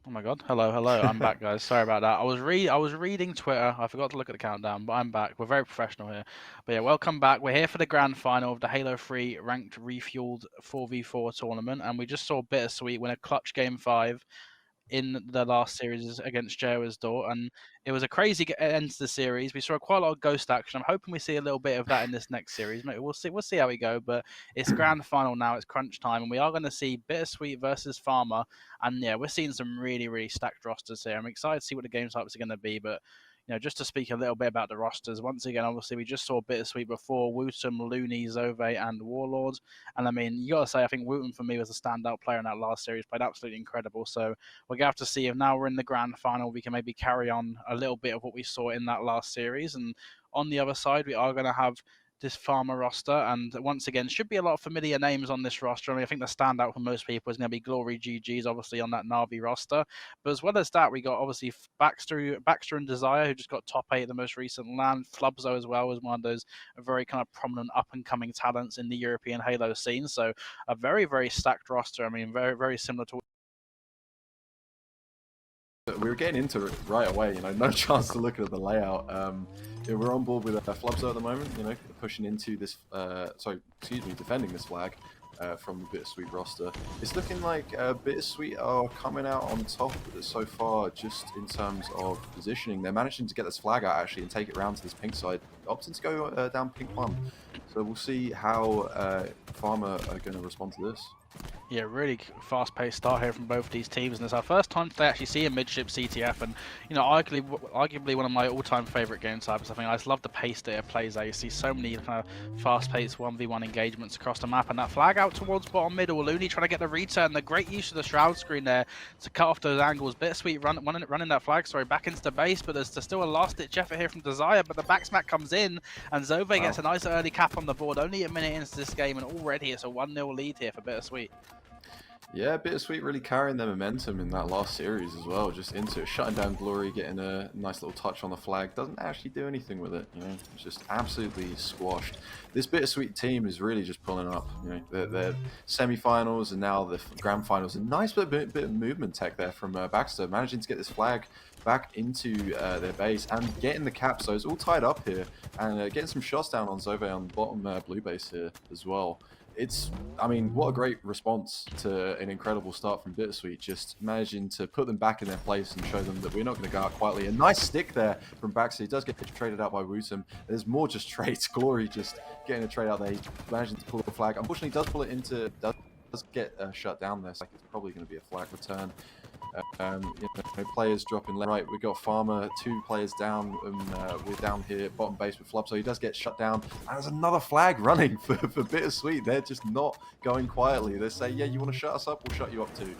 Oh my god. Hello, hello. I'm back, guys. Sorry about that. I was reading Twitter. I forgot to look at the countdown, but I'm back. We're very professional here. But yeah, welcome back. We're here for the grand final of the Halo 3 ranked refueled 4v4 tournament, and we just saw BitterSweet win a clutch game 5 in the last series against Jawa's Door, and it was a crazy end to the series. We saw quite a lot of ghost action. I'm hoping we see a little bit of that in this next series. Maybe we'll see. We'll see how we go. But it's grand final now. It's crunch time, and we are going to see BitterSweet versus Pharma. And yeah, we're seeing some really, really stacked rosters here. I'm excited to see what the game types are going to be, but just to speak a little bit about the rosters, once again, obviously, we just saw BitterSweet before, Wootum, Looney, Zove, and Warlord. And I mean, you got to say, I think Wootum for me was a standout player in that last series, played absolutely incredible. So we're going to have to see if now we're in the grand final, we can maybe carry on a little bit of what we saw in that last series. And on the other side, we are going to have this Pharma roster, and once again, should be a lot of familiar names on this roster. I mean, I think the standout for most people is going to be Glory GG's, obviously on that Na'Vi roster. But as well as that, we got obviously Baxter and Desire, who just got top 8 at the most recent LAN. Flubzo as well was one of those very kind of prominent up and coming talents in the European Halo scene. So a very, very stacked roster. I mean, very, very similar to we were getting into it right away, no chance to look at the layout. Yeah, we're on board with Flubzo at the moment, pushing into this, defending this flag from the BitterSweet roster. It's looking like BitterSweet are coming out on top so far, just in terms of positioning. They're managing to get this flag out actually and take it around to this pink side, opting to go down pink 1. So we'll see how Pharma are going to respond to this. Yeah, really fast-paced start here from both these teams, and it's our first time to actually see a midship CTF, and arguably one of my all-time favorite game types. I think I just love the pace that it plays at. You see so many kind of fast-paced 1v1 engagements across the map, and that flag out towards bottom middle. Looney trying to get the return. The great use of the shroud screen there to cut off those angles. BitterSweet running that flag, back into the base, but there's still a last-ditch effort here from Desire, but the backsmack comes in, and Zove gets a nice early cap on the board. Only a minute into this game, and already it's a 1-0 lead here for BitterSweet. Yeah, BitterSweet really carrying their momentum in that last series as well, just into it, shutting down Glory, getting a nice little touch on the flag, doesn't actually do anything with it, it's just absolutely squashed. This BitterSweet team is really just pulling up, they're semi-finals and now the grand finals. A nice bit of movement tech there from Baxter, managing to get this flag back into their base and getting the cap, so it's all tied up here, and getting some shots down on Zove on the bottom blue base here as well. I mean, what a great response to an incredible start from BitterSweet, just managing to put them back in their place and show them that we're not going to go out quietly. A nice stick there from Baxter. He does get traded out by Wootum. There's more just trades. Glory just getting a trade out there. He's managing to pull the flag. Unfortunately, does pull it into... does get shut down there, so it's probably going to be a flag return. Players dropping left, right. We've got Pharma, 2 players down, and we're down here bottom base with Flub, so he does get shut down. And there's another flag running for BitterSweet. They're just not going quietly. They say, yeah, you want to shut us up, we'll shut you up too.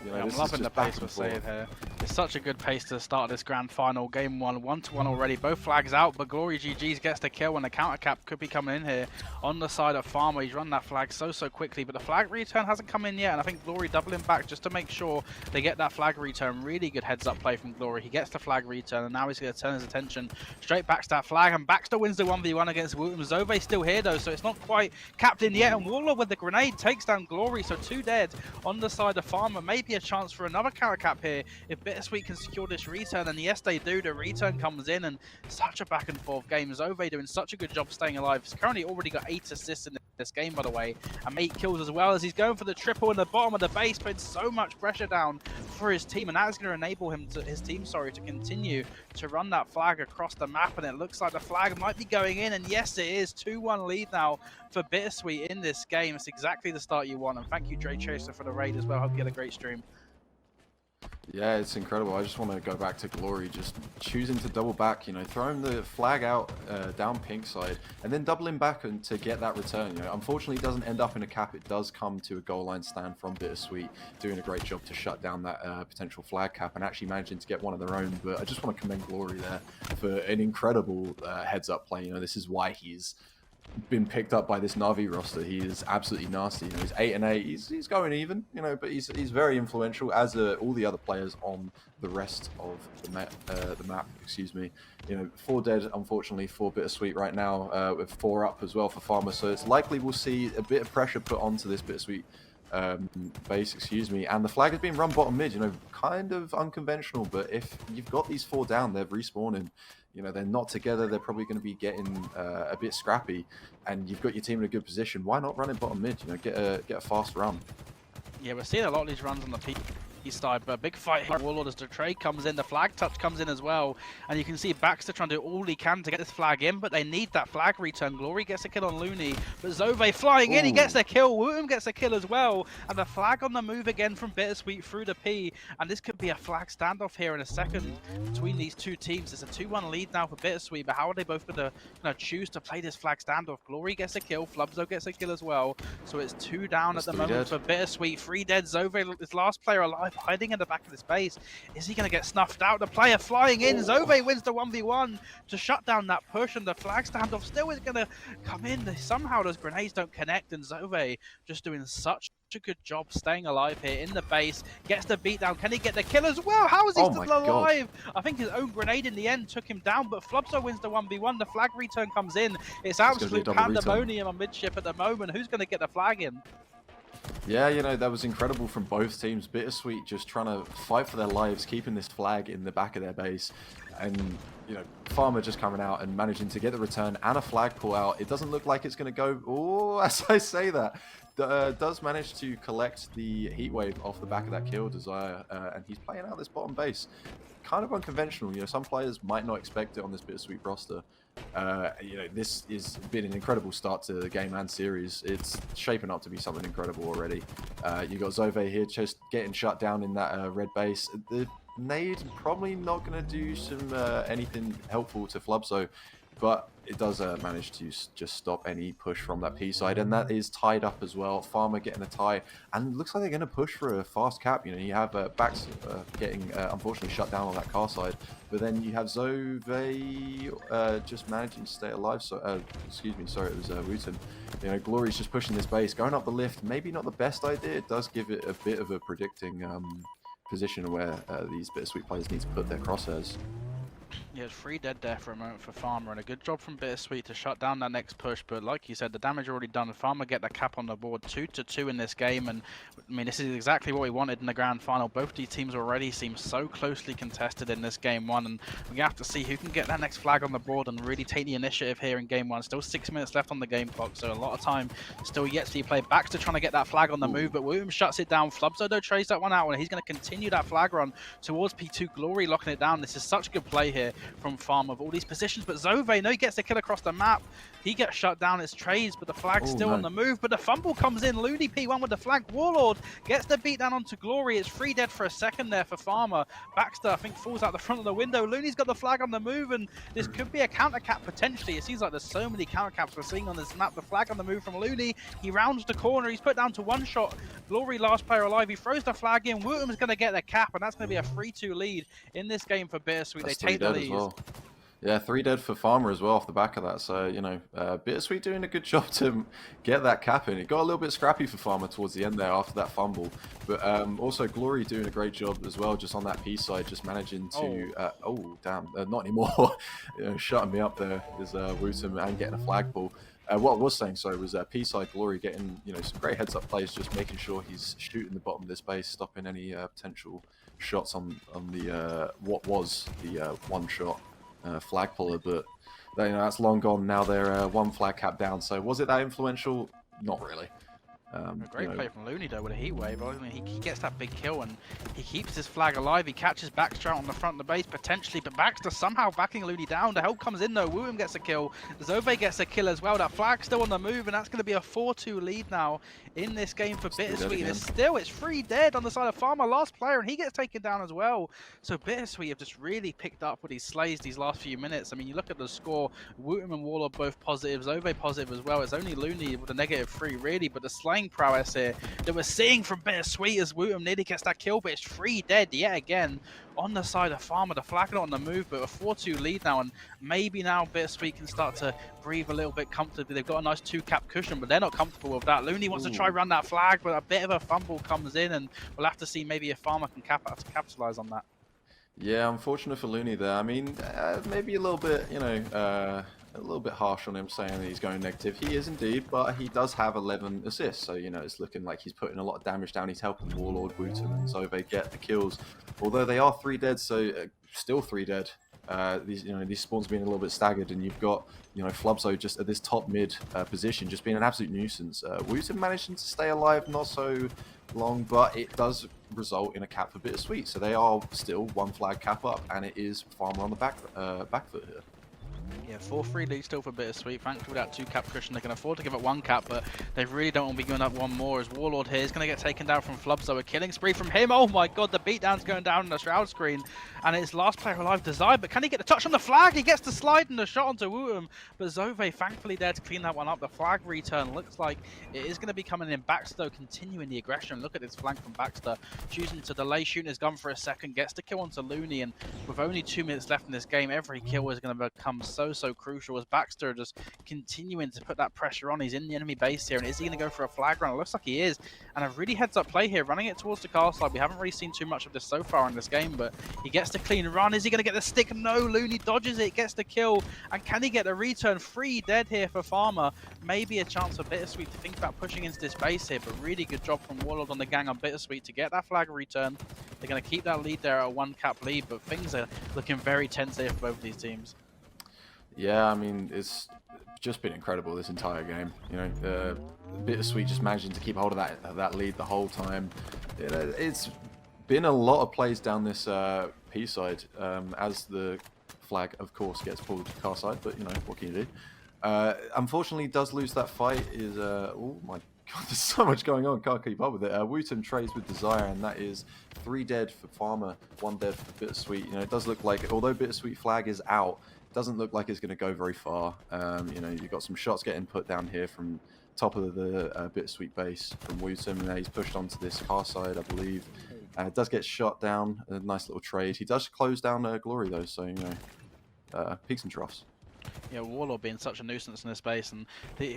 Yeah, I'm loving the pace we're seeing here. It's such a good pace to start this grand final. Game 1, 1-1 already. Both flags out, but Glory GG's gets the kill, and the counter cap could be coming in here on the side of Pharma. He's run that flag so quickly, but the flag return hasn't come in yet, and I think Glory doubling back just to make sure they get that flag return. Really good heads-up play from Glory. He gets the flag return, and now he's going to turn his attention straight back to that flag, and Baxter wins the 1v1 against Wootum. Zove still here, though, so it's not quite capped in yet, and Warlord with the grenade takes down Glory, so 2 dead on the side of Pharma. Maybe a chance for another counter cap here if BitterSweet can secure this return, and yes they do. The return comes in, and such a back and forth game. Zove doing such a good job staying alive. He's currently already got 8 assists in this game, by the way, and 8 kills as well, as he's going for the triple in the bottom of the base, putting so much pressure down for his team, and that is going to enable him to to continue to run that flag across the map. And it looks like the flag might be going in, and yes it is. 2-1 lead now for BitterSweet in this game. It's exactly the start you want, and thank you Dre Chaser for the raid as well. Hope you had a great stream. Yeah, it's incredible. I just want to go back to Glory, just choosing to double back, throwing the flag out down pink side, and then doubling back and to get that return. Unfortunately, it doesn't end up in a cap. It does come to a goal line stand from BitterSweet, doing a great job to shut down that potential flag cap and actually managing to get one of their own. But I just want to commend Glory there for an incredible heads-up play. This is why he's been picked up by this Na'Vi roster. He is absolutely nasty. He's 8-8. He's going even, but he's very influential, as all the other players on the rest of the map. Excuse me. 4 dead, unfortunately, for BitterSweet right now, with 4 up as well for Pharma. So it's likely we'll see a bit of pressure put onto this BitterSweet base, excuse me, and the flag has been run bottom mid, you know, kind of unconventional, but if you've got these 4 down, they're respawning, you know, they're not together, they're probably going to be getting a bit scrappy, and you've got your team in a good position. Why not run it bottom mid, you know, get a fast run? Yeah, we're seeing a lot of these runs on the P side, but a big fight here. Warlord as the trade comes in, the flag touch comes in as well, and you can see Baxter trying to do all he can to get this flag in, but they need that flag return. Glory gets a kill on Looney, but Zove flying in, he gets a kill, Wooten gets a kill as well, and the flag on the move again from BitterSweet through the P, and this could be a flag standoff here in a second between these two teams. It's a 2-1 lead now for BitterSweet, but how are they both going to choose to play this flag standoff? Glory gets a kill, Flubzo gets a kill as well, so it's 2 down at the moment for BitterSweet, 3 dead. Zove, his last player alive, hiding in the back of this base. Is he going to get snuffed out? The player flying in. Zove wins the 1v1 to shut down that push, and the flag standoff still is going to come in. Somehow those grenades don't connect, and Zove just doing such a good job staying alive here in the base. Gets the beat down. Can he get the kill as well? How is he still alive? I think his own grenade in the end took him down, but Flubzo wins the 1v1. The flag return comes in. It's absolute pandemonium on midship at the moment. Who's going to get the flag in? Yeah, you know, that was incredible from both teams. BitterSweet just trying to fight for their lives, keeping this flag in the back of their base. And, you know, Pharma just coming out and managing to get the return and a flag pull out. It doesn't look like it's going to go... Oh, as I say that, does manage to collect the heat wave off the back of that kill, Desire. And he's playing out this bottom base. Kind of unconventional. You know, some players might not expect it on this BitterSweet roster. You know, this has been an incredible start to the game and series. It's shaping up to be something incredible already. You got Zove here just getting shut down in that red base. The nade probably not going to do some anything helpful to Flubzo, but it does manage to just stop any push from that P side, and that is tied up as well. Farmer getting a tie, and looks like they're going to push for a fast cap. You know, you have Bax getting unfortunately shut down on that car side, but then you have Zove just managing to stay alive. So, excuse me, sorry, it was Wooten. You know, Glory's just pushing this base, going up the lift. Maybe not the best idea. It does give it a bit of a predicting position where these BitterSweet players need to put their crosshairs. Yeah, it's 3 dead there for a moment for Pharma, and a good job from BitterSweet to shut down that next push. But like you said, the damage already done. Pharma get the cap on the board, 2-2 in this game, and I mean, this is exactly what we wanted in the grand final. Both these teams already seem so closely contested in this game 1, and we have to see who can get that next flag on the board and really take the initiative here in game 1. Still 6 minutes left on the game clock, so a lot of time still yet to be played. Baxter trying to get that flag on the move, but Williams shuts it down. Flubzo though trays that one out, and he's going to continue that flag run towards P2. Glory locking it down. This is such good play here from Pharma of all these positions, but Zove, no, he gets the kill across the map. He gets shut down, it's trades, but the flag's still on the move, but the fumble comes in. Looney P1 with the flag. Warlord gets the beat down onto Glory. It's 3 dead for a second there for Pharma. Baxter, I think, falls out the front of the window. Looney's got the flag on the move, and this could be a counter cap potentially. It seems like there's so many counter caps we're seeing on this map. The flag on the move from Looney. He rounds the corner. He's put down to 1 shot. Glory, last player alive. He throws the flag in. Wooten's going to get the cap, and that's going to be a 3-2 lead in this game for BitterSweet. They take the lead. Yeah, 3 dead for Pharma as well off the back of that. So, you know, BitterSweet doing a good job to get that cap in. It got a little bit scrappy for Pharma towards the end there after that fumble. But also Glory doing a great job as well, just on that P side, just managing to... oh, damn, not anymore. You know, shutting me up there is Wooten and getting a flag pull. What I was saying, sorry, was P side Glory getting, you know, some great heads-up plays, just making sure he's shooting the bottom of this base, stopping any potential shots on the what was the one-shot flag puller, but you know, that's long gone now. They're 1 flag cap down. So was it that influential? Not really. A great play from Looney though with a heat wave. I mean, he gets that big kill and he keeps his flag alive. He catches Baxter out on the front of the base potentially, but Baxter somehow backing Looney down. The help comes in though. Wooham gets a kill. Zove gets a kill as well. That flag's still on the move, and that's going to be a 4-2 lead now in this game for BitterSweet. It's 3 dead on the side of Pharma, last player, and he gets taken down as well. So BitterSweet have just really picked up with these slays these last few minutes. I mean, you look at the score, Wooham and Wall are both positive, Zove positive as well. It's only Looney with a -3 really, but the slaying prowess here that we're seeing from BitterSweet as Wooham nearly gets that kill, but it's 3 dead yet again on the side of Pharma. The flag not on the move, but a 4-2 lead now, and maybe now BitterSweet can start to breathe a little bit comfortably. They've got a nice 2-cap cushion, but they're not comfortable with that. Looney wants to try run that flag, but a bit of a fumble comes in, and we'll have to see maybe if Pharma can capitalize on that. Yeah, unfortunate for Looney there. I mean, maybe a little bit, you know, a little bit harsh on him saying that he's going negative. He is indeed, but he does have 11 assists, so you know it's looking like he's putting a lot of damage down. He's helping Warlord, Wooten, and Zove get the kills. Although they are 3 dead, so still 3 dead. These spawns being a little bit staggered, and you've got Flubzo just at this top mid position, just being an absolute nuisance. Wooten managing to stay alive, not so long, but it does result in a cap for BitterSweet. So they are still 1 flag cap up, and it is Pharma on the back foot here. Yeah, 4-3 lead still for BitterSweet. Thankfully, with that 2 cap cushion, they can afford to give up 1 cap, but they really don't want to be giving up 1 more. As Warlord here is going to get taken down from Flubzo. A killing spree from him. Oh my god, the beatdown's going down on the Shroud screen, and it's last player alive, Desire. But can he get the touch on the flag? He gets the slide and the shot onto Wooten, but Zove thankfully there to clean that one up. The flag return looks like it is going to be coming in. Baxter, though, continuing the aggression. Look at this flank from Baxter, choosing to delay shooting his gun for a second, gets the kill onto Looney, and with only 2 minutes left in this game, every kill is going to become so crucial as Baxter just continuing to put that pressure on. He's in the enemy base here, and is he going to go for a flag run? It looks like he is, and a really heads-up play here, running it towards the car side. We haven't really seen too much of this so far in this game, but he gets the clean run. Is he going to get the stick? No, Looney dodges it, gets the kill, and can he get the return? 3 dead here for Pharma. Maybe a chance for BitterSweet to think about pushing into this base here, but really good job from Warlord on the gang on BitterSweet to get that flag return. They're going to keep that lead there at a 1 cap lead, but things are looking very tense here for both of these teams. Yeah, I mean, it's just been incredible this entire game. BitterSweet just managing to keep hold of that lead the whole time. It's been a lot of plays down this P side as the flag, of course, gets pulled to car side, but what can you do? Unfortunately, does lose that fight. Is oh my god, there's so much going on. Can't keep up with it. Wooten trades with Desire, and that is 3 dead for Pharma, 1 dead for BitterSweet. It does look like, although BitterSweet flag is out, doesn't look like it's going to go very far. You've got some shots getting put down here from top of the BitterSweet base from Wooten, and he's pushed onto this car side, I believe. Does get shot down. A nice little trade. He does close down Glory though, so peaks and troughs. Yeah, Warlord being such a nuisance in this space, and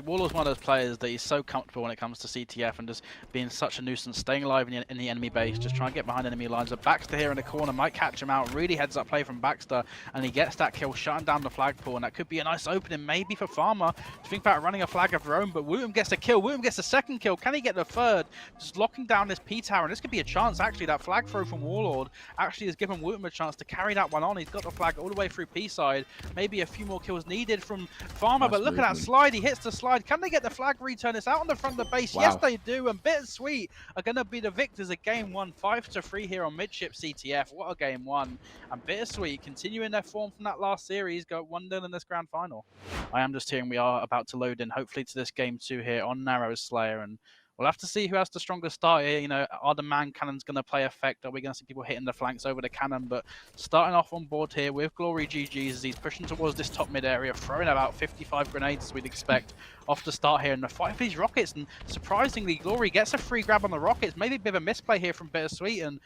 Warlord's one of those players that he's so comfortable when it comes to CTF and just being such a nuisance, staying alive in the enemy base, just trying to get behind enemy lines. But Baxter here in the corner might catch him out. Really heads up play from Baxter, and he gets that kill, shutting down the flagpole, and that could be a nice opening maybe for Pharma to think about running a flag of their own. But Wooten gets a kill. Wooten gets the 2nd kill. Can he get the 3rd? Just locking down this P tower, and this could be a chance. Actually, that flag throw from Warlord actually has given Wooten a chance to carry that one on. He's got the flag all the way through P side. Maybe a few more kills needed from Pharma, nice but look movement. at that slide. He hits the slide. Can they get the flag return? It's out on the front of the base. Wow. Yes, they do. And BitterSweet are going to be the victors of game 1, 5-3 here on Midship CTF. What a game 1. And BitterSweet continuing their form from that last series, go 1-0 in this grand final. I am just hearing we are about to load in, hopefully, to this game 2 here on Narrow Slayer. And we'll have to see who has the strongest start here. Are the man cannons going to play effect? Are we going to see people hitting the flanks over the cannon? But starting off on board here with Glory GG's as he's pushing towards this top mid area, throwing about 55 grenades as we'd expect off the start here in the fight for these rockets. And surprisingly, Glory gets a free grab on the rockets. Maybe a bit of a misplay here from BitterSweet.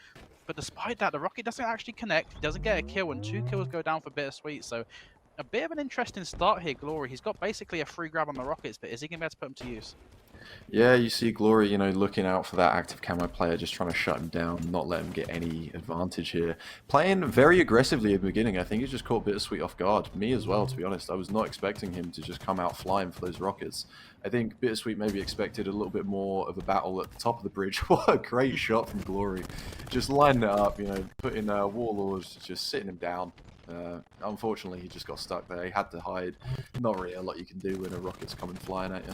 But despite that, the rocket doesn't actually connect. He doesn't get a kill, and 2 kills go down for BitterSweet. So a bit of an interesting start here, Glory. He's got basically a free grab on the rockets, but is he going to be able to put them to use? Yeah, you see Glory, looking out for that active camo player, just trying to shut him down, not let him get any advantage here. Playing very aggressively at the beginning. I think he just caught BitterSweet off guard. Me as well, to be honest. I was not expecting him to just come out flying for those rockets. I think BitterSweet maybe expected a little bit more of a battle at the top of the bridge. What a great shot from Glory. Just lining it up, putting Warlords, just sitting him down. Unfortunately, he just got stuck there. He had to hide. Not really a lot you can do when a rocket's coming flying at you.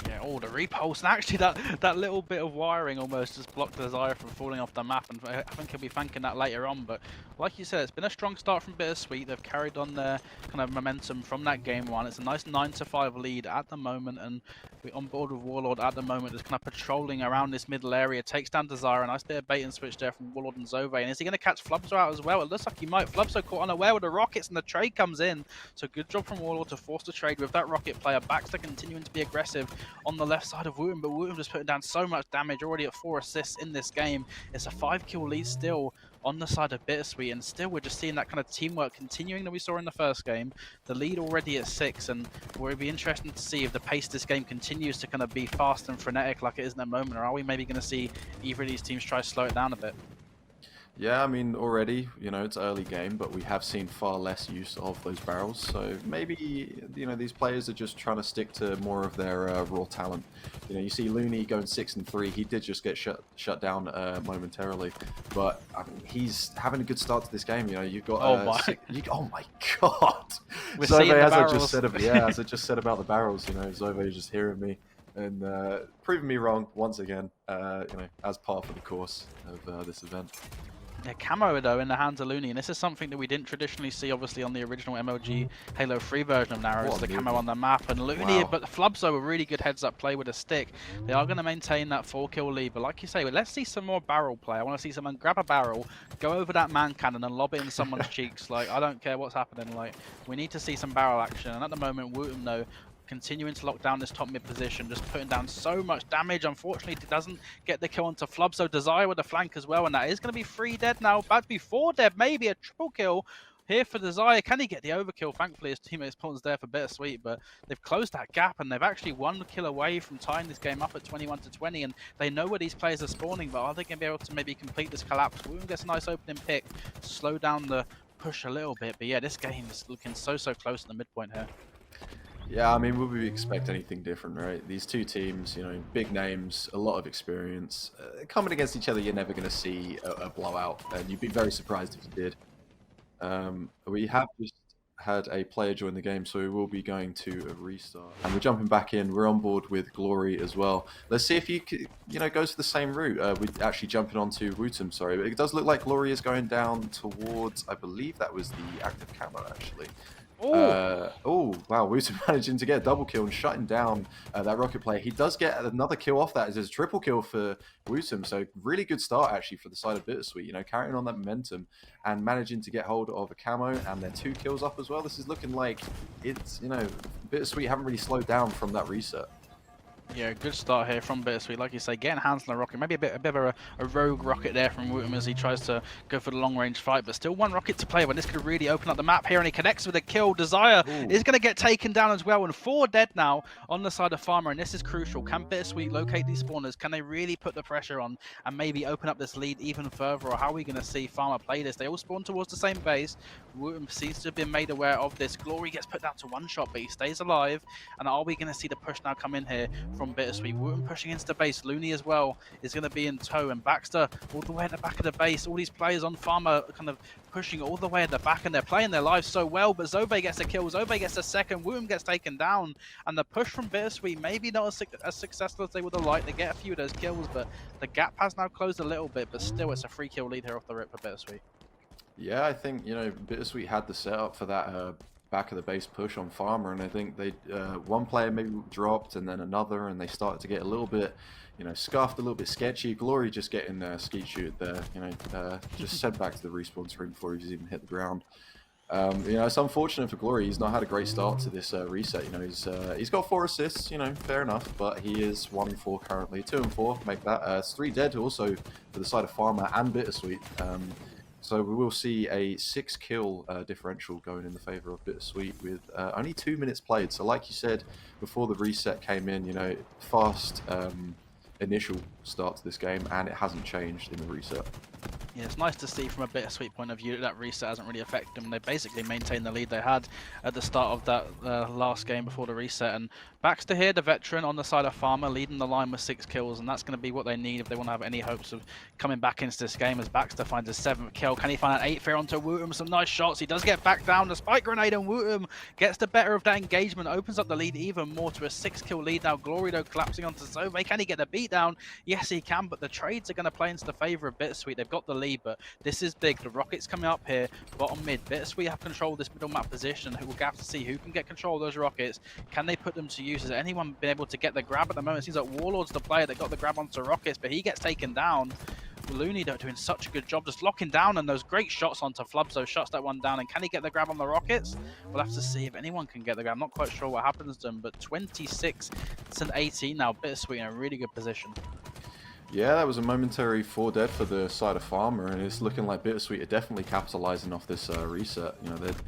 Yeah, oh, the repulse, and actually that little bit of wiring almost just blocked Desire from falling off the map, and I think he'll be thanking that later on. But like you said, it's been a strong start from BitterSweet. They've carried on their kind of momentum from that game 1. It's a nice 9-5 lead at the moment, and we're on board with Warlord at the moment, just kind of patrolling around this middle area, takes down Desire. A nice bit of bait and switch there from Warlord and Zove. And is he going to catch Flubzo out as well? It looks like he might. Flubzo caught unaware with the rockets, and the trade comes in. So good job from Warlord to force the trade with that rocket player. Baxter continuing to be aggressive on the left side of Wooten, but Wooten just putting down so much damage, already at 4 assists in this game. It's a 5-kill lead still on the side of BitterSweet, and still we're just seeing that kind of teamwork continuing that we saw in the first game. The lead already at 6, and it'll be interesting to see if the pace of this game continues to kind of be fast and frenetic like it is in the moment, or are we maybe going to see either of these teams try to slow it down a bit? Yeah, I mean, already, it's early game, but we have seen far less use of those barrels. So maybe, these players are just trying to stick to more of their raw talent. You see Looney going 6-3. He did just get shut down momentarily, but I mean, he's having a good start to this game. You've got Oh my, oh my god, we're Zove, seeing the as I just barrels. said, as I just said about the barrels. Zove is just hearing me and proving me wrong once again. As part of the course of this event. Yeah, camo though in the hands of Looney, and this is something that we didn't traditionally see, obviously, on the original MLG Halo 3 version of Narrows, the camo on the map. And Looney, Wow. but the Flubs though, a really good heads-up play with a stick. They are going to maintain that 4-kill lead, but like you say, let's see some more barrel play. I want to see someone grab a barrel, go over that man cannon, and lob it in someone's cheeks. Like, I don't care what's happening. Like, we need to see some barrel action. And at the moment, Wooten though, continuing to lock down this top mid position, just putting down so much damage. Unfortunately, it doesn't get the kill onto Flub, so Desire with the flank as well, and that is going to be 3 dead now, about to be 4 dead, maybe a triple kill here for Desire. Can he get the overkill? Thankfully, his teammate Spawn's there for BitterSweet, but they've closed that gap, and they've actually 1 kill away from tying this game up at 21-20, and they know where these players are spawning, but are they going to be able to maybe complete this collapse? Wooten gets a nice opening pick, slow down the push a little bit, but yeah, this game is looking so close at the midpoint here. Yeah, I mean, would we expect anything different, right? These two teams, big names, a lot of experience. Coming against each other, you're never going to see a blowout, and you'd be very surprised if you did. We have just had a player join the game, so we will be going to a restart. And we're jumping back in. We're on board with Glory as well. Let's see if you goes to the same route. We're actually jumping onto Wooten, sorry. But it does look like Glory is going down towards, I believe that was the active camo, actually. Oh, wow. Wooten managing to get a double kill and shutting down that rocket player. He does get another kill off that. It's a triple kill for Wooten. So really good start, actually, for the side of BitterSweet. Carrying on that momentum and managing to get hold of a camo, and then 2 kills up as well. This is looking like it's, BitterSweet haven't really slowed down from that reset. Yeah, good start here from BitterSweet. Like you say, getting hands on the rocket. Maybe a bit of a rogue rocket there from Wooten as he tries to go for the long-range fight, but still 1 rocket to play. But this could really open up the map here, and he connects with a kill. Desire is going to get taken down as well, and 4 dead now on the side of Pharma, and this is crucial. Can BitterSweet locate these spawners? Can they really put the pressure on and maybe open up this lead even further, or how are we going to see Pharma play this? They all spawn towards the same base. Wooten seems to have been made aware of this. Glory gets put down to 1 shot, but he stays alive. And are we going to see the push now come in here from BitterSweet? Wooten pushing into the base. Looney as well is going to be in tow, and Baxter all the way at the back of the base. All these players on Pharma kind of pushing all the way at the back, and they're playing their lives so well. But Zove gets a kill. Zove gets a second. Wooten gets taken down, and the push from BitterSweet maybe not as successful as they would have liked. They get a few of those kills, but the gap has now closed a little bit. But still, it's a 3-kill lead here off the rip for BitterSweet. Yeah, I think BitterSweet had the setup for that back of the base push on Pharma, and I think they one player maybe dropped, and then another, and they started to get a little bit, scuffed, a little bit sketchy. Glory just getting skeet shoot there, just sent back to the respawn screen before he's even hit the ground. It's unfortunate for Glory. He's not had a great start to this reset. He's got 4 assists. Fair enough, but he is 1-4 currently. 2-4 make that. It's 3 dead also for the side of Pharma and BitterSweet. So we will see a 6-kill differential going in the favor of BitterSweet with only 2 minutes played. So like you said before the reset came in, fast initial start to this game, and it hasn't changed in the reset. Yeah, it's nice to see from a BitterSweet point of view that reset hasn't really affected them. They basically maintained the lead they had at the start of that last game before the reset. And Baxter here, the veteran on the side of Pharma, leading the line with 6 kills, and that's going to be what they need if they want to have any hopes of coming back into this game, as Baxter finds his 7th kill. Can he find an 8th here onto Wooten? Some nice shots. He does get back down. The spike grenade, and Wooten gets the better of that engagement, opens up the lead even more to a 6-kill lead now. Glory, though, collapsing onto Zove. Can he get the beat down? Yes, he can, but the trades are going to play into the favor of BitterSweet. They've got the lead, but this is big. The rockets coming up here, bottom mid. BitterSweet have control of this middle map position. We'll have to see who can get control of those rockets. Can they put them to use? Has anyone been able to get the grab at the moment? It seems like Warlord's the player that got the grab onto rockets, but he gets taken down. Looney doing such a good job just locking down, and those great shots onto Flubzo shuts that one down. And can he get the grab on the rockets? We'll have to see if anyone can get the grab. I'm not quite sure what happens to them, but 26-18 now. BitterSweet in a really good position. Yeah, that was a momentary 4 dead for the side of Pharma, and it's looking like BitterSweet are definitely capitalizing off this reset.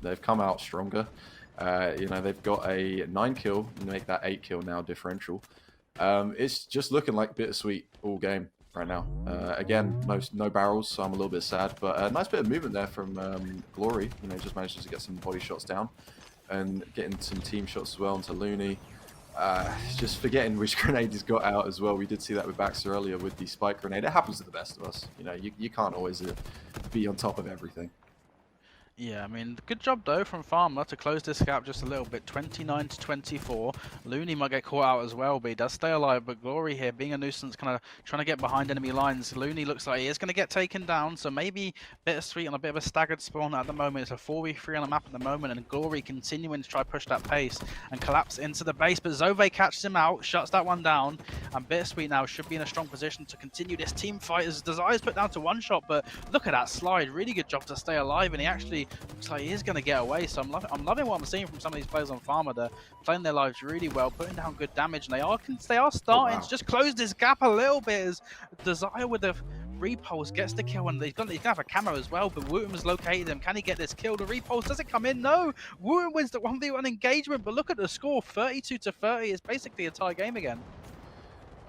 They've come out stronger. They've got a 9-kill, make that 8-kill now differential. It's just looking like BitterSweet all game. right now. Again, no barrels, so I'm a little bit sad, but a nice bit of movement there from Glory. You know, just manages to get some body shots down and getting some team shots as well into Looney. Just forgetting which grenade he's got out as well. We did see that with Baxter earlier with the spike grenade. It happens to the best of us. You know, you can't always be on top of everything. Yeah, I mean, good job though from Pharma to close this gap just a little bit, 29 to 24. Looney might get caught out as well, but he does stay alive. But Glory here, being a nuisance, kind of trying to get behind enemy lines. Looney looks like he is going to get taken down, so maybe BitterSweet on a bit of a staggered spawn at the moment. It's a 4v3 on the map at the moment, and Glory continuing to try push that pace and collapse into the base. But Zove catches him out, shuts that one down, and BitterSweet now should be in a strong position to continue this team fight as Desire's put down to one shot. But look at that slide, really good job to stay alive, and he actually looks like he is going to get away. So I'm loving what I'm seeing from some of these players on Pharma. They're playing their lives really well, putting down good damage, and they are starting to just close this gap a little bit as Desire with the repulse gets the kill, and he's going to have a camo as well, but Wooten has located him. Can he get this kill? The repulse doesn't come in. No, Wooten wins the 1v1 engagement, but look at the score, 32 to 30 is basically a tie game again.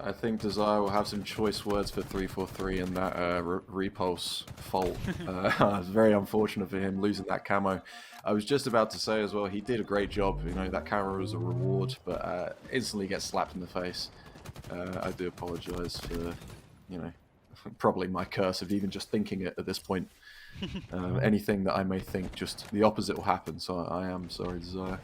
I think Desire will have some choice words for 343 and that repulse fault. It's very unfortunate for him losing that camo. I was just about to say as well, he did a great job. You know, that camo was a reward, but instantly gets slapped in the face. I do apologize for, you know, probably my curse of even just thinking it at this point. Anything that I may think, just the opposite will happen. So I am sorry, Desire.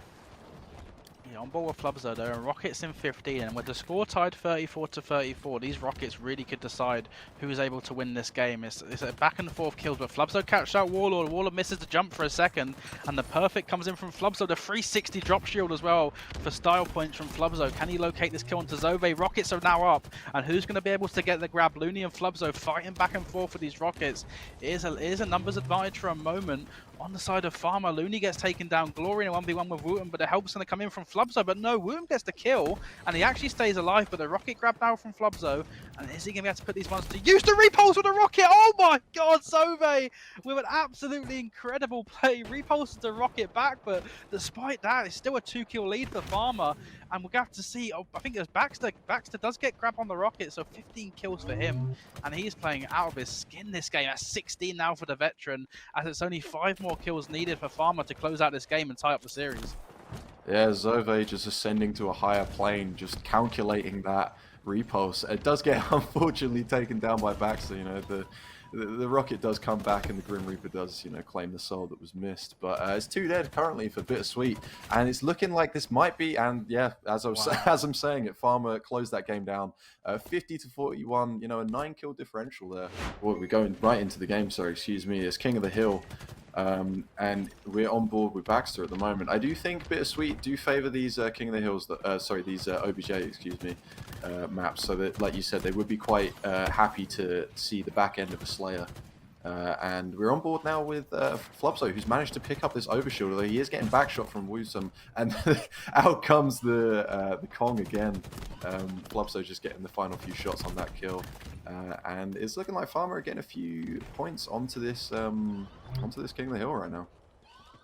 Yeah, on board with Flubzo though, and Rockets in 15, and with the score tied 34 to 34, these Rockets really could decide who is able to win this game. It's a back and forth kills, but Flubzo catches out Warlord. Warlord misses the jump for a second, and the perfect comes in from Flubzo. The 360 drop shield as well for style points from Flubzo. Can he locate this kill onto Zove? Rockets are now up, and who's going to be able to get the grab? Looney and Flubzo fighting back and forth with these Rockets. It is a numbers advantage for a moment. On the side of Pharma, Looney gets taken down. Glory in a 1v1 with Wooten, but the help's going to come in from Flubzo. But no, Wooten gets the kill, and he actually stays alive. But the rocket grab now from Flubzo, and is he going to be able to put these ones to use? The repulse with the rocket! Oh my god, Zove with an absolutely incredible play. Repulses the rocket back, but despite that, it's still a 2-kill lead for Pharma. And we're going to have to see, oh, I think it was Baxter. Baxter does get grab on the rocket, so 15 kills for him. And he's playing out of his skin this game. That's 16 now for the veteran, as it's only 5 more kills needed for Pharma to close out this game and tie up the series. Yeah, Zove just ascending to a higher plane, just calculating that repulse. It does get unfortunately taken down by Baxter. You know, the rocket does come back, and the Grim Reaper does, you know, claim the soul that was missed. But it's 2 dead currently for BitterSweet, and it's looking like this might be. And yeah, as I'm saying it, Pharma closed that game down, 50 to 41. You know, a 9-kill differential there. Well, we're going right into the game. Sorry, excuse me. It's King of the Hill. And we're on board with Baxter at the moment. I do think BitterSweet do favour these King of the Hills, these OBJ, excuse me, maps. So that, like you said, they would be quite happy to see the back end of a Slayer. And we're on board now with Flubzo, who's managed to pick up this overshield, although he is getting backshot from Woosum. And out comes the Kong again. Flubzo just getting the final few shots on that kill. And it's looking like Pharma are getting a few points onto this King of the Hill right now.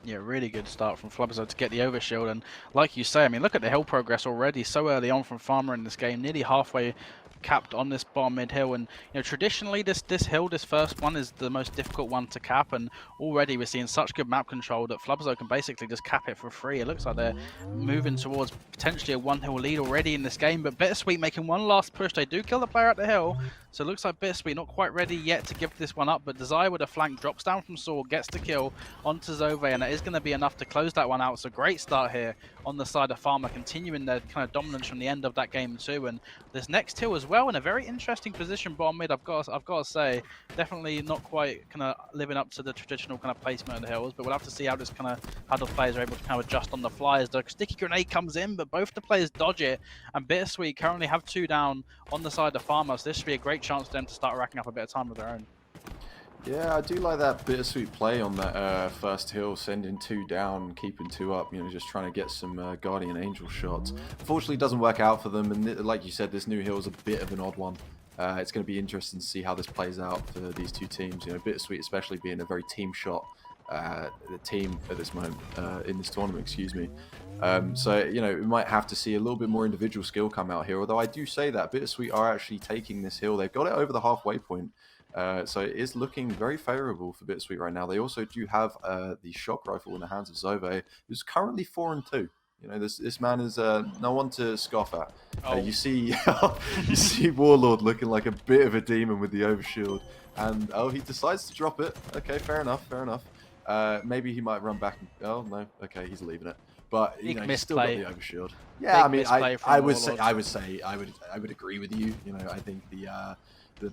Yeah, really good start from Flubzo to get the overshield, and like you say, I mean, look at the hill progress already so early on from Pharma in this game, nearly halfway capped on this bottom mid hill. And you know, traditionally this hill, this first one, is the most difficult one to cap, and already we're seeing such good map control that Flubzo can basically just cap it for free. It looks like they're moving towards potentially a 1-hill lead already in this game, but BitterSweet making one last push. They do kill the player at the hill, so it looks like BitterSweet not quite ready yet to give this one up, but Desire with a flank drops down from Sword, gets the kill onto Zove, and that is going to be enough to close that one out. So great start here on the side of Pharma, continuing their kind of dominance from the end of that game too. And this next hill as well in a very interesting position bottom mid, I've got to say, definitely not quite kind of living up to the traditional kind of placement of the hills, but we'll have to see how this kind of, how the players are able to kind of adjust on the fly as the sticky grenade comes in, but both the players dodge it, and BitterSweet currently have 2 down on the side of Pharma, so this should be a great chance for them to start racking up a bit of time of their own. Yeah, I do like that BitterSweet play on that first hill, sending 2 down, keeping 2 up, you know, just trying to get some Guardian Angel shots. Unfortunately, it doesn't work out for them, and like you said, this new hill is a bit of an odd one. It's going to be interesting to see how this plays out for these 2 teams. You know, BitterSweet especially being a very team shot the team at this moment in this tournament, excuse me. So, you know, we might have to see a little bit more individual skill come out here, although I do say that BitterSweet are actually taking this hill. They've got it over the halfway point. So it is looking very favorable for BitterSweet right now. They also do have the shock rifle in the hands of Zove, who's currently 4-2. You know, this man is no one to scoff at. You see you see Warlord looking like a bit of a demon with the overshield, and he decides to drop it. Okay, fair enough, fair enough. Maybe he might run back. Oh no, okay, he's leaving it. But you know, he's still got the overshield. Yeah, Big I mean, I would agree with you. You know, I think the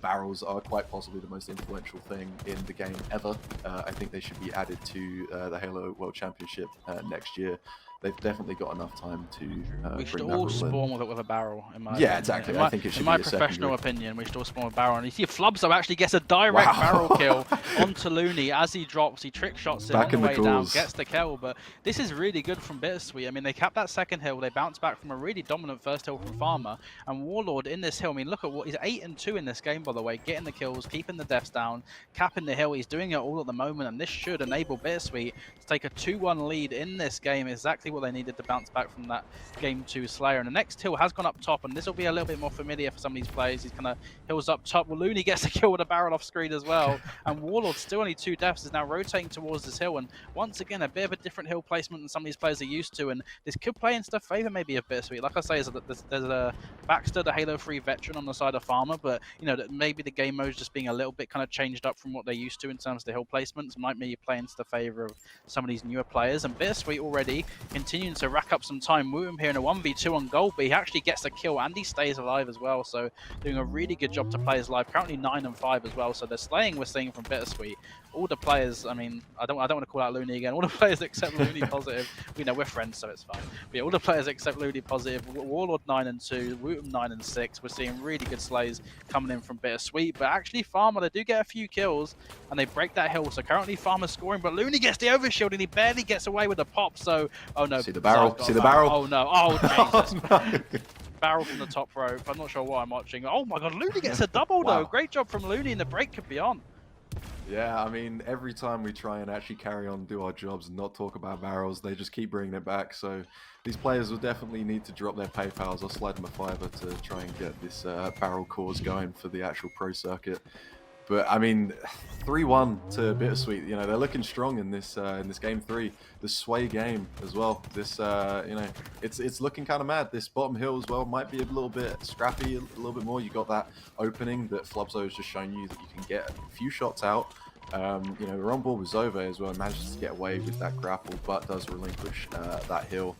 barrels are quite possibly the most influential thing in the game ever. I think they should be added to the Halo World Championship next year. They've definitely got enough time to we should all spawn with it with a barrel, in my opinion. Exactly. I think it should be in my professional opinion, we should all spawn with a barrel. And you see Flubzo actually gets a direct barrel kill onto Looney as he drops. He trick shots him on the way down, gets the kill. But this is really good from BitterSweet. I mean, they capped that second hill. They bounced back from a really dominant first hill from Pharma. And Warlord in this hill, I mean, look at what he's 8-2 in this game, by the way, getting the kills, keeping the deaths down, capping the hill. He's doing it all at the moment, and this should enable BitterSweet to take a 2-1 lead in this game. Exactly what they needed to bounce back from that game 2 Slayer. And the next hill has gone up top, and this will be a little bit more familiar for some of these players. He's kind of hills up top. Well, Looney gets a kill with a barrel off screen as well, and Warlord, still only 2 deaths, is now rotating towards this hill. And once again, a bit of a different hill placement than some of these players are used to, and this could play into the favor maybe of BitterSweet. Like I say, there's a Baxter, the Halo 3 veteran, on the side of Pharma, but you know, that maybe the game mode's just being a little bit kind of changed up from what they're used to in terms of the hill placements. Might be playing into the favor of some of these newer players, and BitterSweet already continuing to rack up some time. Wooten here in a 1v2 on gold, but he actually gets a kill and he stays alive as well, so doing a really good job to play his life. Currently 9-5 as well, so they're slaying, we're seeing from BitterSweet. All the players, I mean, I don't want to call out Looney again, all the players except Looney positive, you know, we're friends, so it's fine. But yeah, all the players except Looney positive. Warlord 9-2, Wooten 9-6. We're seeing really good slays coming in from BitterSweet, but actually Pharma, they do get a few kills and they break that hill, so currently Pharma's scoring, but Looney gets the overshield and he barely gets away with the pop, so oh no. See the barrel, see the barrel. Oh no, oh Jesus. Oh, no. Barrel from the top rope. I'm not sure what I'm watching. Oh my god, Looney gets a double though. Great job from Looney, and the break could be on. Yeah, I mean, every time we try and actually carry on, do our jobs and not talk about barrels, they just keep bringing it back. So these players will definitely need to drop their PayPals or slide them a fiver to try and get this barrel cause going for the actual pro circuit. But I mean, 3-1 to BitterSweet. You know, they're looking strong in this game 3. The sway game as well. This you know, it's looking kind of mad. This bottom hill as well might be a little bit scrappy, a little bit more. You got that opening that Flubzo has just shown you that you can get a few shots out. You know, we're on board with Zove as well. Manages to get away with that grapple, but does relinquish that hill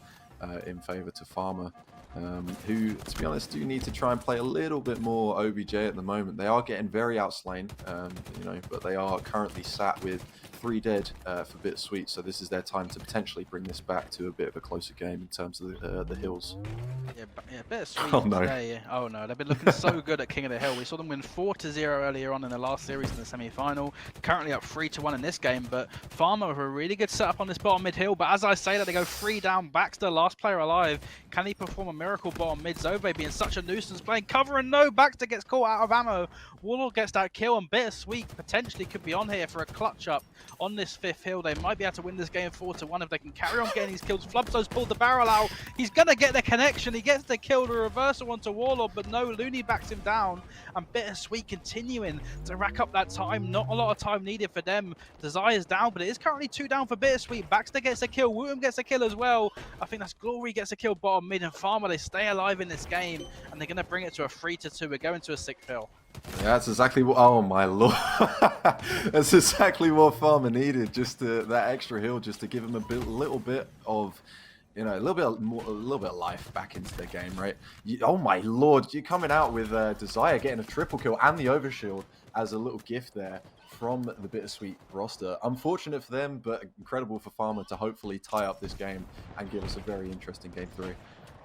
in favor to Pharma. Who, to be honest, do need to try and play a little bit more OBJ at the moment. They are getting very outslain, you know, but they are currently sat with 3 dead for BitterSweet, so this is their time to potentially bring this back to a bit of a closer game in terms of the hills. Yeah, BitterSweet today. Oh no, they've been looking so good at King of the Hill. We saw them win 4-0 earlier on in the last series in the semi-final. Currently up 3-1 in this game, but Pharma with a really good setup on this bottom mid hill. But as I say that, they go 3 down. Baxter, last player alive. Can he perform a miracle bottom mid? Zove being such a nuisance, playing cover, and no, Baxter gets caught out of ammo. Warlord gets that kill, and BitterSweet potentially could be on here for a clutch up on this 5th hill. They might be able to win this game 4-1 if they can carry on getting these kills. Flubzo's pulled the barrel out. He's going to get the connection. He gets the kill, the reversal onto Warlord, but no, Looney backs him down, and BitterSweet continuing to rack up that time. Not a lot of time needed for them. Desire's down, but it is currently 2 down for BitterSweet. Baxter gets a kill. Wooten gets a kill as well. I think that's Glory gets a kill bottom mid, and Pharma, they stay alive in this game, and they're going to bring it to a 3-2. We're going to a 6th hill. Yeah, that's exactly what. Oh my lord, that's exactly what Pharma needed. Just that extra hill, just to give him a little bit of, you know, a little bit of life back into the game, right? Oh my lord, you're coming out with Desire getting a triple kill and the overshield as a little gift there from the BitterSweet roster. Unfortunate for them, but incredible for Pharma to hopefully tie up this game and give us a very interesting game 3.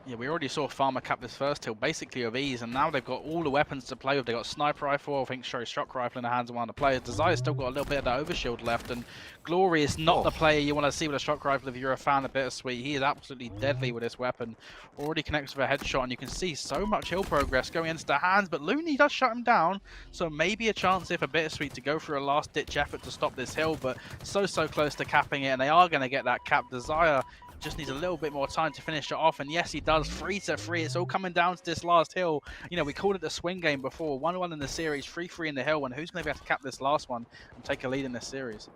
Yeah, we already saw Pharma cap this first hill basically of ease, and now they've got all the weapons to play with. They've got sniper rifle, I think, sorry, shock rifle in the hands of one of the players. Desire's still got a little bit of that overshield left, and Glory is not the player you want to see with a shock rifle if you're a fan of BitterSweet. He is absolutely deadly with this weapon. Already connects with a headshot, and you can see so much hill progress going into the hands, but Looney does shut him down, so maybe a chance here for BitterSweet to go for a last-ditch effort to stop this hill, but so close to capping it, and they are going to get that cap. Desire just needs a little bit more time to finish it off, and yes, he does. 3-3. It's all coming down to this last hill. You know, we called it the swing game before. 1-1 in the series, 3-3 in the hill, and who's going to be able to cap this last one and take a lead in this series?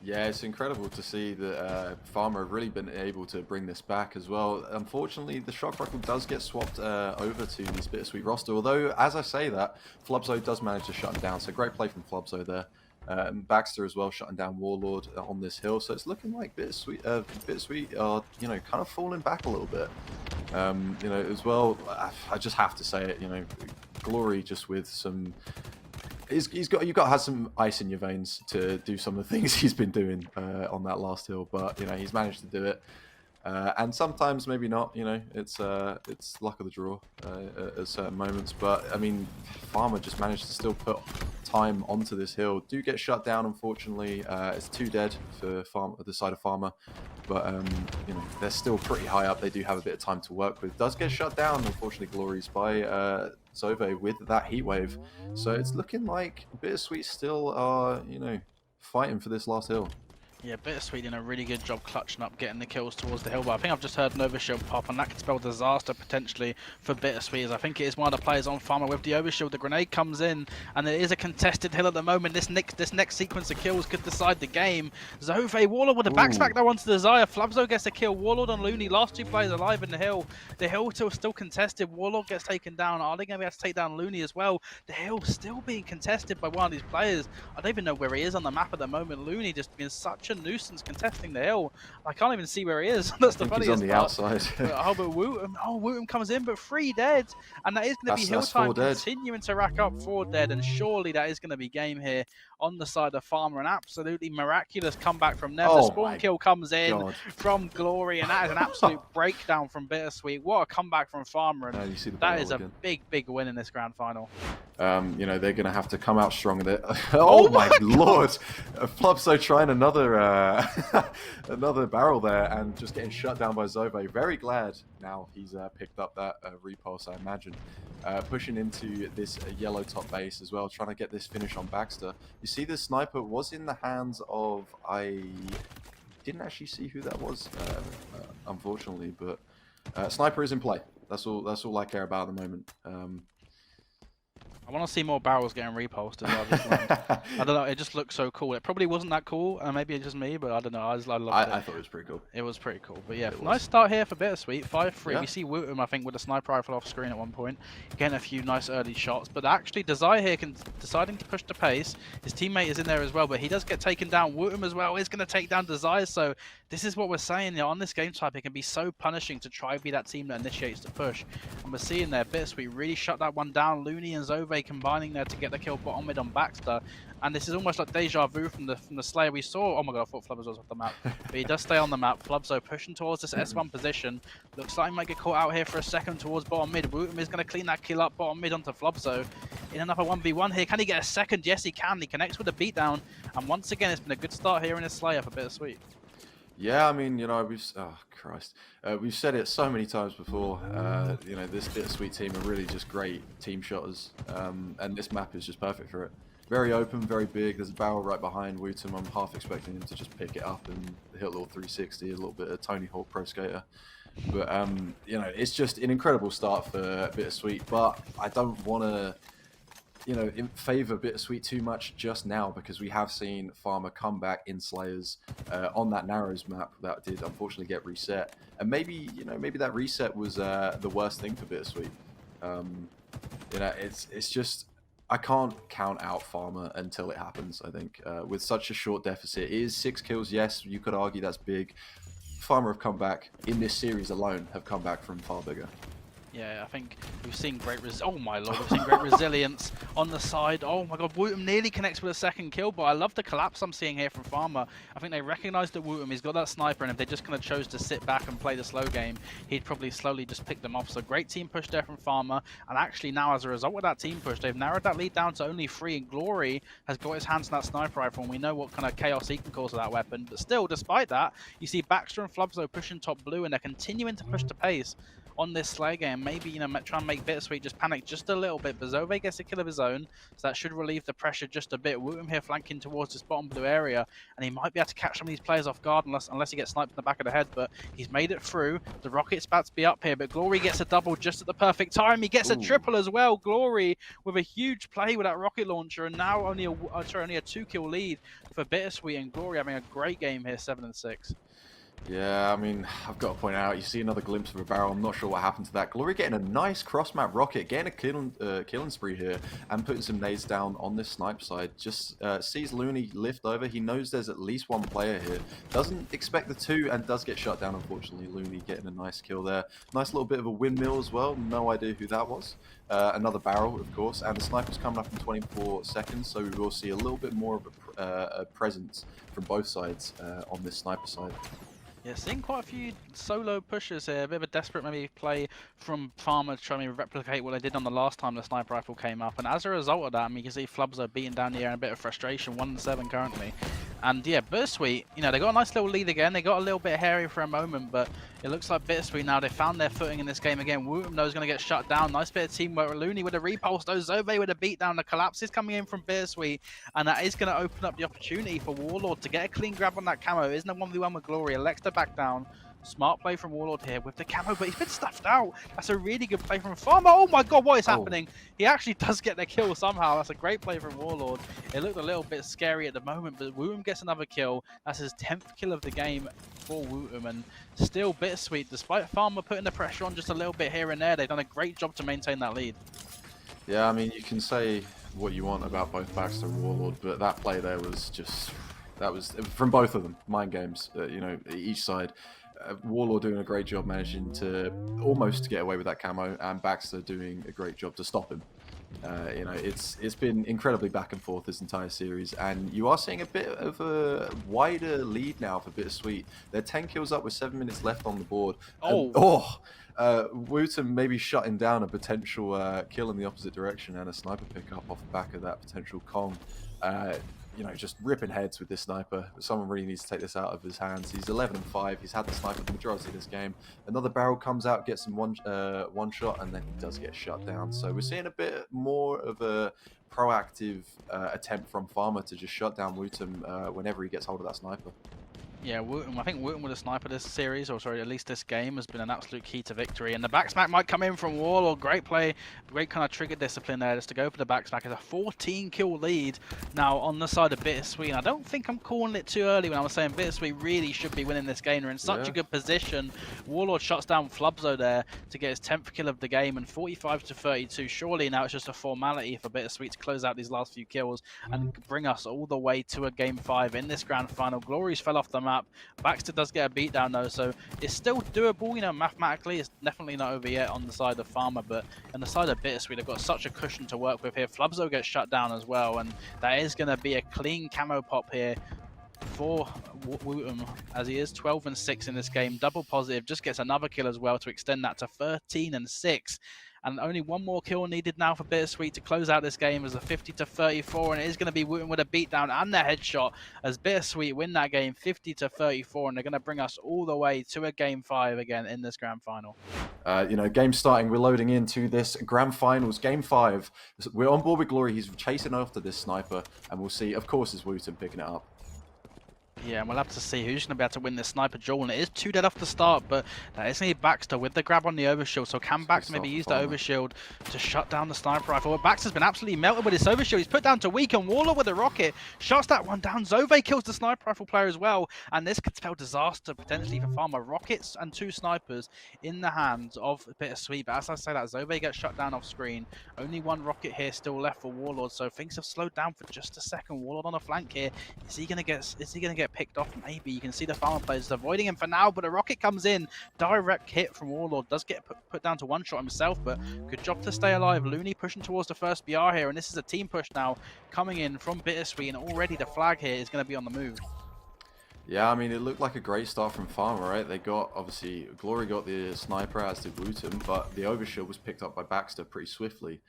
Yeah, it's incredible to see that Pharma have really been able to bring this back as well. Unfortunately, the shock rifle does get swapped over to this BitterSweet roster, although, as I say that, Flubzo does manage to shut him down, so great play from Flubzo there. And Baxter as well, shutting down Warlord on this hill. So it's looking like BitterSweet are, you know, kind of falling back a little bit. You know, as well, I just have to say it, you know, Glory just with some... you've got to have some ice in your veins to do some of the things he's been doing on that last hill. But, you know, he's managed to do it. And sometimes maybe not, you know, it's luck of the draw at certain moments. But, I mean, Pharma just managed to still put time onto this hill. Do get shut down, unfortunately. It's 2 dead for the side of Pharma. But, you know, they're still pretty high up. They do have a bit of time to work with. Does get shut down, unfortunately, Glories by Zove with that heat wave. So it's looking like BitterSweet still are, you know, fighting for this last hill. Yeah, BitterSweet doing a really good job clutching up, getting the kills towards the hill. But I think I've just heard an overshield pop, and that could spell disaster potentially for BitterSweet, as I think it is one of the players on Pharma with the overshield. The grenade comes in, and it is a contested hill at the moment. This next sequence of kills could decide the game. Zove, Warlord with a backsmack though onto Desire. Flubzo gets a kill. Warlord on Looney. Last 2 players alive in the hill. The hill still contested. Warlord gets taken down. Are they going to be able to take down Looney as well? The hill still being contested by one of these players. I don't even know where he is on the map at the moment. Looney just being such a nuisance contesting the hill. I can't even see where he is. That's the funniest he's on the part. outside. But Wooten comes in, but 3 dead, and that is going to be hill time continuing to rack up 4 dead, and surely that is going to be game here on the side of Pharma. An absolutely miraculous comeback from them. The spawn kill comes in from Glory, and that is an absolute breakdown from BitterSweet. What a comeback from Pharma, and that is a big win in this grand final. You know, they're going to have to come out strong. Oh my lord! Flubso trying another another barrel there and just getting shut down by Zove. Very glad now he's picked up that repulse, I imagine. Pushing into this yellow top base as well, trying to get this finish on Baxter. You see the sniper was in the hands of... I didn't actually see who that was, unfortunately, but sniper is in play. That's all I care about at the moment. I want to see more barrels getting repulsed as well this round. I don't know, it just looks so cool. It probably wasn't that cool, maybe it's just me, but I don't know, I loved it. I thought it was pretty cool. It was pretty cool, but yeah, nice start here for BitterSweet, 5-3. Yeah. We see Wooten, I think, with a sniper rifle off screen at one point, getting a few nice early shots, but actually Desire here deciding to push the pace. His teammate is in there as well, but he does get taken down. Wooten as well is going to take down Desire, so this is what we're saying, you know, on this game type, it can be so punishing to try to be that team that initiates the push, and we're seeing there, BitterSweet really shut that one down. Looney and Zove combining there to get the kill bottom mid on Baxter, and this is almost like deja vu from the Slayer we saw. Oh my god, I thought Flubzo was off the map, but he does stay on the map. Flubzo pushing towards this S1 position. Looks like he might get caught out here for a second towards bottom mid. Wooten is going to clean that kill up bottom mid onto Flubzo. In another 1v1 here, can he get a second? Yes, he can. He connects with a beatdown, and once again, it's been a good start here in this Slayer for BitterSweet. Yeah, I mean, you know, we've said it so many times before. You know, this BitterSweet team are really just great team shotters, and this map is just perfect for it. Very open, very big. There's a barrel right behind Wooten. I'm half expecting him to just pick it up and hit a little 360, a little bit of Tony Hawk Pro Skater. But you know, it's just an incredible start for BitterSweet. But I don't want to, you know, favor BitterSweet too much just now, because we have seen Pharma come back in Slayers on that Narrows map that did unfortunately get reset, and maybe, you know, maybe that reset was the worst thing for BitterSweet. You know, it's just, I can't count out Pharma until it happens. I think with such a short deficit, it is 6 kills. Yes, you could argue that's big. Pharma have come back in this series alone, have come back from far bigger. Yeah, I think we've seen great oh my lord, we've seen great resilience on the side. Oh my god, Wootum nearly connects with a second kill, but I love the collapse I'm seeing here from Pharma. I think they recognize that Wootum, he's got that sniper, and if they just kind of chose to sit back and play the slow game, he'd probably slowly just pick them off. So great team push there from Pharma, and actually now as a result of that team push, they've narrowed that lead down to only 3, and Glory has got his hands on that sniper rifle, and we know what kind of chaos he can cause with that weapon. But still, despite that, you see Baxter and Flubzo pushing top blue, and they're continuing to push the pace on this Slay game. Maybe, you know, try and make BitterSweet just panic just a little bit, but Zove gets a kill of his own, so that should relieve the pressure just a bit. Wootum here flanking towards this bottom blue area, and he might be able to catch some of these players off guard unless he gets sniped in the back of the head, but he's made it through. The Rocket's about to be up here, but Glory gets a double just at the perfect time. He gets a triple as well. Glory with a huge play with that rocket launcher, and now only a 2-kill lead for BitterSweet, and Glory having a great game here, 7-6. Yeah, I mean, I've got to point out, you see another glimpse of a barrel. I'm not sure what happened to that. Glory getting a nice cross-map rocket, getting a killing spree here, and putting some nades down on this snipe side. Just sees Looney lift over. He knows there's at least one player here. Doesn't expect the two, and does get shut down, unfortunately. Looney getting a nice kill there. Nice little bit of a windmill as well. No idea who that was. Another barrel, of course, and the sniper's coming up in 24 seconds, so we will see a little bit more of a presence from both sides on this sniper side. Yeah, seeing quite a few solo pushes here. A bit of a desperate maybe play from Pharma to try and replicate what they did on the last time the sniper rifle came up. And as a result of that, I mean, you can see Flubzo beating down the air in a bit of frustration, 1-7 currently. And yeah, BitterSweet, you know, they got a nice little lead again. They got a little bit hairy for a moment, but it looks like BitterSweet now, they found their footing in this game again. Wootum though is going to get shut down. Nice bit of teamwork. Looney with a repulse though. Zove with a beatdown. The collapse is coming in from BitterSweet, and that is going to open up the opportunity for Warlord to get a clean grab on that camo. It isn't a 1v1 with Glory. Elects to back down. Smart play from Warlord here with the camo, but he's been stuffed out. That's a really good play from Pharma. Oh my god, what is happening? He actually does get the kill somehow. That's a great play from Warlord. It looked a little bit scary at the moment, but Wootum gets another kill. That's his 10th kill of the game for Wootum, and still BitterSweet, despite Pharma putting the pressure on just a little bit here and there, they've done a great job to maintain that lead. Yeah, I mean, you can say what you want about both Baxter and Warlord, but that play there was just... That was from both of them, mind games, you know, each side. Warlord doing a great job managing to almost get away with that camo, and Baxter doing a great job to stop him. You know, it's been incredibly back and forth this entire series, and you are seeing a bit of a wider lead now for BitterSweet. They're 10 kills up with 7 minutes left on the board. Wootum maybe shutting down a potential kill in the opposite direction, and a sniper pickup off the back of that potential Kong. You know, just ripping heads with this sniper. Someone really needs to take this out of his hands. He's 11-5. He's had the sniper the majority of this game. Another barrel comes out, gets him one shot, and then he does get shut down. So we're seeing a bit more of a proactive attempt from Pharma to just shut down Wootum whenever he gets hold of that sniper. Yeah, Wootum, I think Wootum with a sniper this series, or sorry, at least this game, has been an absolute key to victory. And the backsmack might come in from Warlord. Great play, great kind of trigger discipline there just to go for the backsmack. It's a 14-kill lead now on the side of BitterSweet. And I don't think I'm calling it too early when I was saying BitterSweet really should be winning this game. They're in such a good position. Warlord shuts down Flubzo there to get his 10th kill of the game, and 45-32. Surely now it's just a formality for BitterSweet to close out these last few kills and bring us all the way to a Game 5 in this grand final. Glories fell off the map. Baxter does get a beatdown though, so it's still doable, you know, mathematically. It's definitely not over yet on the side of Pharma, but on the side of BitterSweet, they've got such a cushion to work with here. Flubzo gets shut down as well, and that is going to be a clean camo pop here for Wootum, as he is 12-6 in this game. Double positive, just gets another kill as well to extend that to 13-6. And only one more kill needed now for BitterSweet to close out this game as a 50-34, and it is going to be Wootum with a beatdown and the headshot as BitterSweet win that game 50-34, and they're going to bring us all the way to a Game 5 again in this grand final. You know, game starting, we're loading into this grand finals, Game 5. We're on board with Glory. He's chasing after this sniper, and we'll see, of course, is Wootum picking it up. Yeah, and we'll have to see who's going to be able to win this sniper duel. And it is 2 dead off the start, but that is going to be Baxter with the grab on the overshield. So can Baxter maybe use the overshield to shut down the sniper rifle? Well, Baxter's been absolutely melted with his overshield. He's put down to weak, and Warlord with a rocket shuts that one down. Zove kills the sniper rifle player as well, and this could spell disaster potentially for Pharma. Rockets and 2 snipers in the hands of BitterSweet. But as I say that, Zove gets shut down off screen. Only 1 rocket here still left for Warlord, so things have slowed down for just a second. Warlord on a flank here. Is he going to get get picked off. Maybe you can see the Pharma players avoiding him for now, but a rocket comes in. Direct hit from Warlord, does get put down to one shot himself, but good job to stay alive. Looney pushing towards the first BR here, and this is a team push now coming in from BitterSweet, and already the flag here is going to be on the move. Yeah, I mean, it looked like a great start from Pharma, right? They got, obviously, Glory got the sniper, as did Wooten, but the overshield was picked up by Baxter pretty swiftly.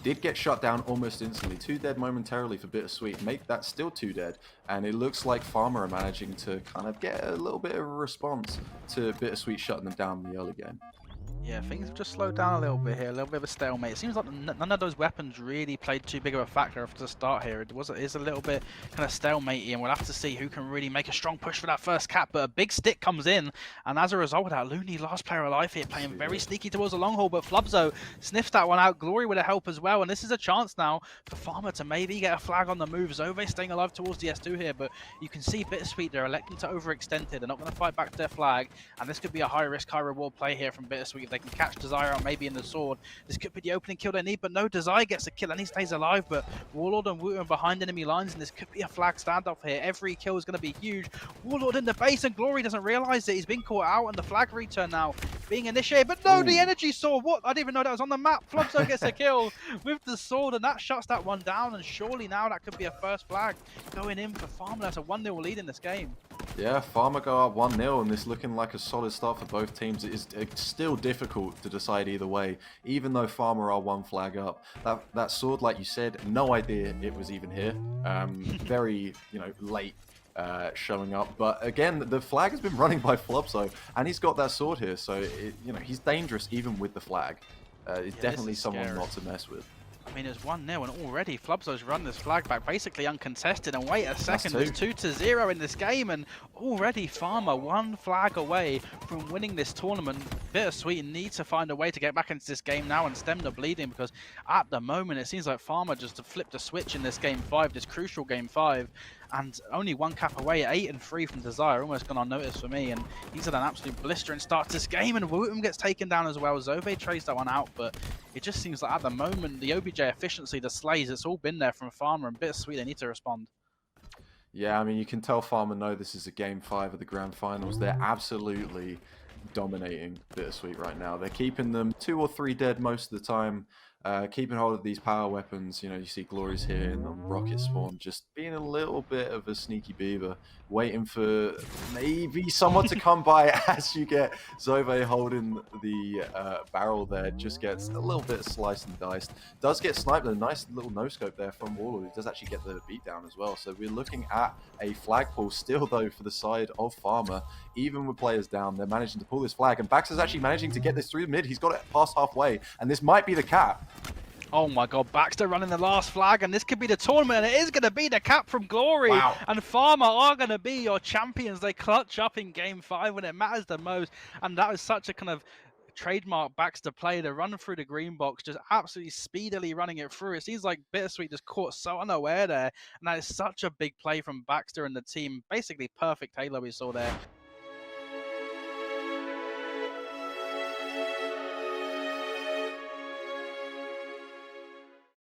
Did get shut down almost instantly. 2 dead momentarily for BitterSweet. Make that still 2 dead, and it looks like Pharma are managing to kind of get a little bit of a response to BitterSweet shutting them down in the early game. Yeah, things have just slowed down a little bit here, a little bit of a stalemate. It seems like none of those weapons really played too big of a factor after the start here. It's a little bit kind of stalemate-y, and we'll have to see who can really make a strong push for that first cap. But a big stick comes in, and as a result of that, Looney, last player alive here, playing very sneaky towards the long haul, but Flubzo sniffs that one out. Glory with a help as well, and this is a chance now for Pharma to maybe get a flag on the move. Zove staying alive towards the S2 here, but you can see BitterSweet, they're electing to overextend here. They're not going to fight back to their flag, and this could be a high-risk, high-reward play here from BitterSweet if they can catch Desire out maybe in the sword. This could be the opening kill they need, but no, Desire gets a kill and he stays alive, but Warlord and Wooten behind enemy lines, and this could be a flag standoff here. Every kill is going to be huge. Warlord in the base, and Glory doesn't realize it. He's been caught out, and the flag return now being initiated, but no, the energy sword, what? I didn't even know that was on the map. Flubzo gets a kill with the sword, and that shuts that one down, and surely now that could be a first flag going in for Pharma. That's a 1-0 lead in this game. Yeah, Pharma go up 1-0, and this looking like a solid start for both teams. It is still difficult to decide either way, even though Pharma are 1 flag up. That sword, like you said, no idea it was even here. Very, late showing up. But again, the flag has been running by Flubzo, and he's got that sword here, so he's dangerous even with the flag. It's definitely someone scary. not to mess with. I mean, it's 1-0, and already Flubzo's run this flag back basically uncontested. And wait a second, there's 2-0 in this game, and already Pharma 1 flag away from winning this tournament. BitterSweet needs to find a way to get back into this game now and stem the bleeding, because at the moment it seems like Pharma just flipped a switch in this game 5, this crucial game 5. And only 1 cap away, 8-3 from Desire, almost gone unnoticed for me. And he's had an absolute blistering start to this game, and Wooten gets taken down as well. Zove trades that one out, but it just seems like at the moment, the OBJ efficiency, the slays, it's all been there from Pharma, and BitterSweet, they need to respond. Yeah, I mean, you can tell Pharma know this is a game 5 of the grand finals. They're absolutely dominating BitterSweet right now. They're keeping them 2 or 3 dead most of the time. Keeping hold of these power weapons. You see Glory's here and on rocket spawn, just being a little bit of a sneaky beaver, waiting for maybe someone to come by as you get Zove holding the barrel there. Just gets a little bit sliced and diced. Does get sniped, a nice little no-scope there from Warlord, who does actually get the beat down as well. So we're looking at a flagpole still, though, for the side of Pharma. Even with players down, they're managing to pull this flag, and Baxter's actually managing to get this through the mid. He's got it past halfway, and this might be the cap. Oh my god, Baxter running the last flag, and this could be the tournament, and it is going to be the cap from Glory. Wow. And Pharma are going to be your champions. They clutch up in game 5 when it matters the most, and that is such a kind of trademark Baxter play to run through the green box, just absolutely speedily running it through. It seems like BitterSweet just caught so unaware there, and that is such a big play from Baxter and the team. Basically perfect halo we saw there.